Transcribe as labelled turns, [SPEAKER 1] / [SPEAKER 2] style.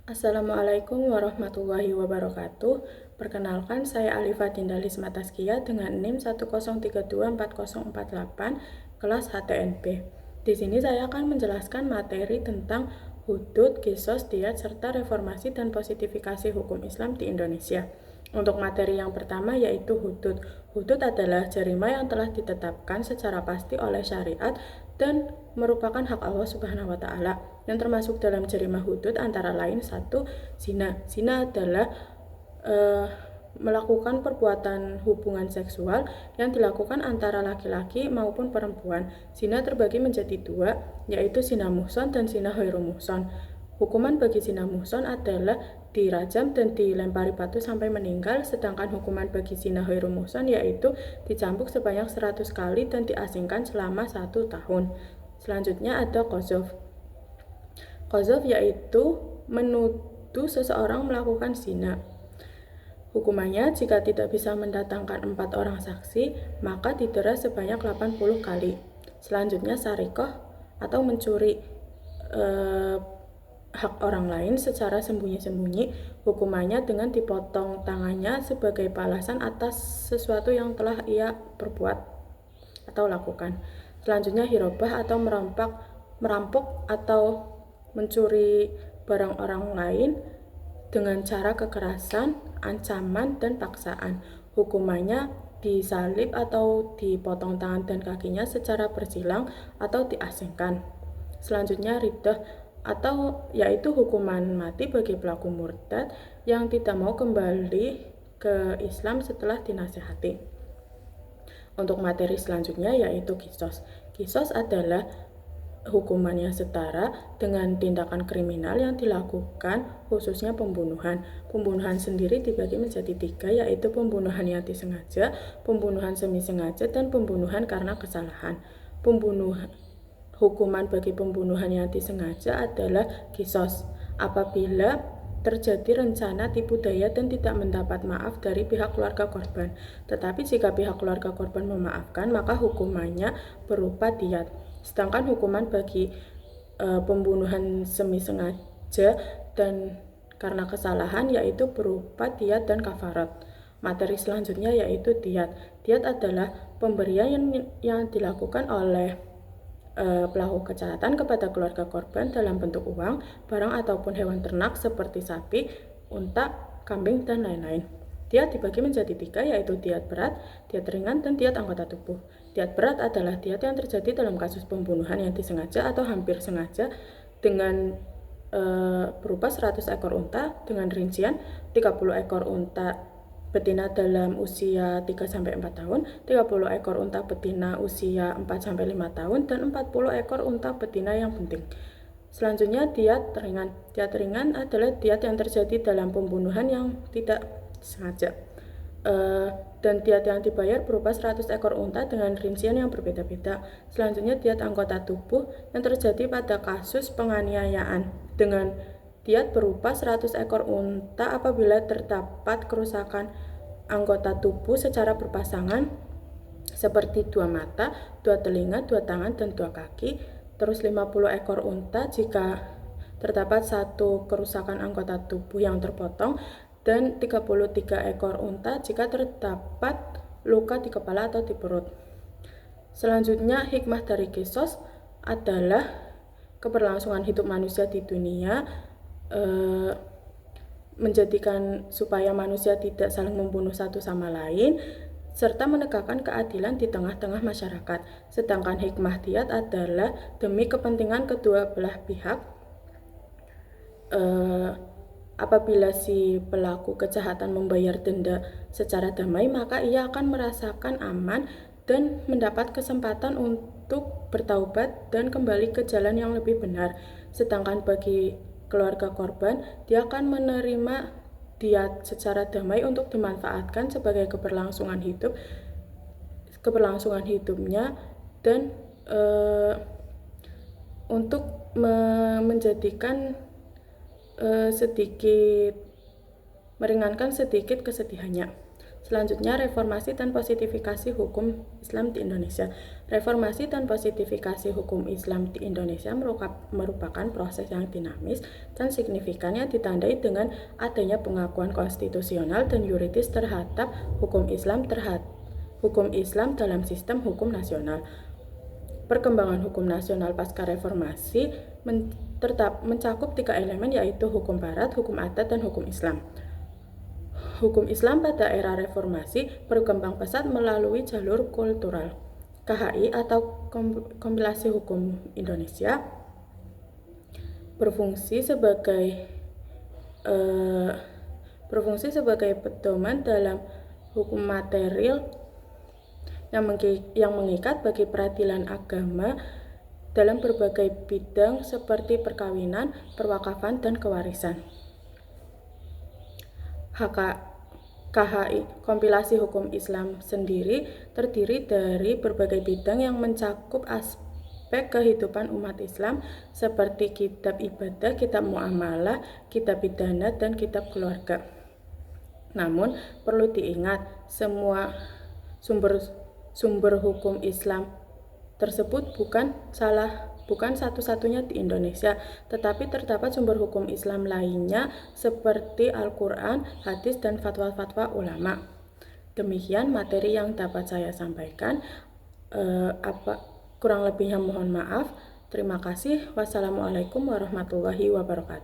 [SPEAKER 1] Assalamualaikum warahmatullahi wabarakatuh. Perkenalkan, saya Alifa Dindalis Mataskia dengan NIM 103240448 kelas HTNP. Di sini saya akan menjelaskan materi tentang hudud, kisos, diyat, serta reformasi dan positifikasi hukum Islam di Indonesia. Untuk materi yang pertama yaitu hudud. Hudud adalah jarima yang telah ditetapkan secara pasti oleh syariat dan merupakan hak Allah Subhanahu wa taala. Yang termasuk dalam jarima hudud antara lain 1. Zina. Zina adalah melakukan perbuatan hubungan seksual yang dilakukan antara laki-laki maupun perempuan. Zina terbagi menjadi 2, yaitu zina muhson dan zina ghairu muhson. Hukuman bagi zina muhson adalah dirajam dan dilempari batu sampai meninggal, sedangkan hukuman bagi zina ghairu muhson yaitu dicambuk sebanyak 100 kali dan diasingkan selama 1 tahun. Selanjutnya ada qadzaf. Qadzaf yaitu menuduh seseorang melakukan zina. Hukumannya, jika tidak bisa mendatangkan 4 orang saksi, maka didera sebanyak 80 kali. Selanjutnya sarikoh atau mencuri hak orang lain secara sembunyi-sembunyi. Hukumannya dengan dipotong tangannya sebagai balasan atas sesuatu yang telah ia perbuat atau lakukan. Selanjutnya hirobah atau merampok atau mencuri barang orang lain dengan cara kekerasan, ancaman, dan paksaan. Hukumannya disalib atau dipotong tangan dan kakinya secara bersilang atau diasingkan. Selanjutnya riddah atau yaitu hukuman mati bagi pelaku murtad yang tidak mau kembali ke Islam setelah dinasihati. Untuk materi selanjutnya yaitu kisos. Kisos adalah hukuman yang setara dengan tindakan kriminal yang dilakukan, khususnya pembunuhan. Pembunuhan sendiri dibagi menjadi 3, yaitu pembunuhan yang disengaja, pembunuhan semi sengaja, dan pembunuhan karena kesalahan. Hukuman bagi pembunuhan yang disengaja adalah kisos apabila terjadi rencana tipu daya dan tidak mendapat maaf dari pihak keluarga korban. Tetapi jika pihak keluarga korban memaafkan, maka hukumannya berupa diyat. Sedangkan hukuman bagi pembunuhan semi sengaja dan karena kesalahan yaitu berupa diyat dan kafarat. Materi selanjutnya yaitu diyat. Diyat adalah pemberian yang dilakukan oleh pelaku kejahatan kepada keluarga korban dalam bentuk uang, barang ataupun hewan ternak seperti sapi, unta, kambing, dan lain-lain. Diyat dibagi menjadi 3, yaitu diyat berat, diyat ringan, dan diyat anggota tubuh. Diyat berat adalah diyat yang terjadi dalam kasus pembunuhan yang disengaja atau hampir sengaja dengan berupa 100 ekor unta dengan rincian 30 ekor unta betina dalam usia 3-4 tahun, 30 ekor unta betina usia 4-5 tahun, dan 40 ekor unta betina yang penting. Selanjutnya diyat ringan. Diyat ringan adalah diyat yang terjadi dalam pembunuhan yang tidak sengaja. Dan diyat yang dibayar berupa 100 ekor unta dengan rincian yang berbeda-beda. Selanjutnya diyat anggota tubuh yang terjadi pada kasus penganiayaan dengan diyat berupa 100 ekor unta apabila terdapat kerusakan anggota tubuh secara berpasangan seperti 2 mata, 2 telinga, 2 tangan, dan 2 kaki. Terus 50 ekor unta jika terdapat 1 kerusakan anggota tubuh yang terpotong, dan 33 ekor unta jika terdapat luka di kepala atau di perut. Selanjutnya hikmah dari kisos adalah keberlangsungan hidup manusia di dunia, menjadikan supaya manusia tidak saling membunuh satu sama lain, serta menegakkan keadilan di tengah-tengah masyarakat. Sedangkan hikmah diyat adalah demi kepentingan kedua belah pihak. Apabila si pelaku kejahatan membayar denda secara damai, maka ia akan merasakan aman dan mendapat kesempatan untuk bertaubat dan kembali ke jalan yang lebih benar. Sedangkan bagi keluarga korban, dia akan menerima diyat secara damai untuk dimanfaatkan sebagai keberlangsungan hidupnya dan untuk menjadikan meringankan sedikit kesedihannya. Selanjutnya, reformasi dan positifikasi hukum Islam di Indonesia. Reformasi dan positifikasi hukum Islam di Indonesia merupakan proses yang dinamis dan signifikan yang ditandai dengan adanya pengakuan konstitusional dan yuridis terhadap hukum Islam dalam sistem hukum nasional. Perkembangan hukum nasional pasca reformasi mencakup 3 elemen, yaitu hukum barat, hukum adat, dan hukum Islam. Hukum Islam pada era reformasi berkembang pesat melalui jalur kultural. KHI atau Kompilasi Hukum Indonesia berfungsi sebagai pedoman dalam hukum material yang mengikat bagi peradilan agama dalam berbagai bidang seperti perkawinan, perwakafan, dan kewarisan. KHI, Kompilasi Hukum Islam sendiri terdiri dari berbagai bidang yang mencakup aspek kehidupan umat Islam seperti kitab ibadah, kitab muamalah, kitab pidana, dan kitab keluarga. Namun, perlu diingat, semua sumber hukum Islam tersebut bukan satu-satunya di Indonesia, tetapi terdapat sumber hukum Islam lainnya seperti Al-Quran, hadis, dan fatwa-fatwa ulama. Demikian materi yang dapat saya sampaikan. Kurang lebihnya mohon maaf. Terima kasih. Wassalamualaikum warahmatullahi wabarakatuh.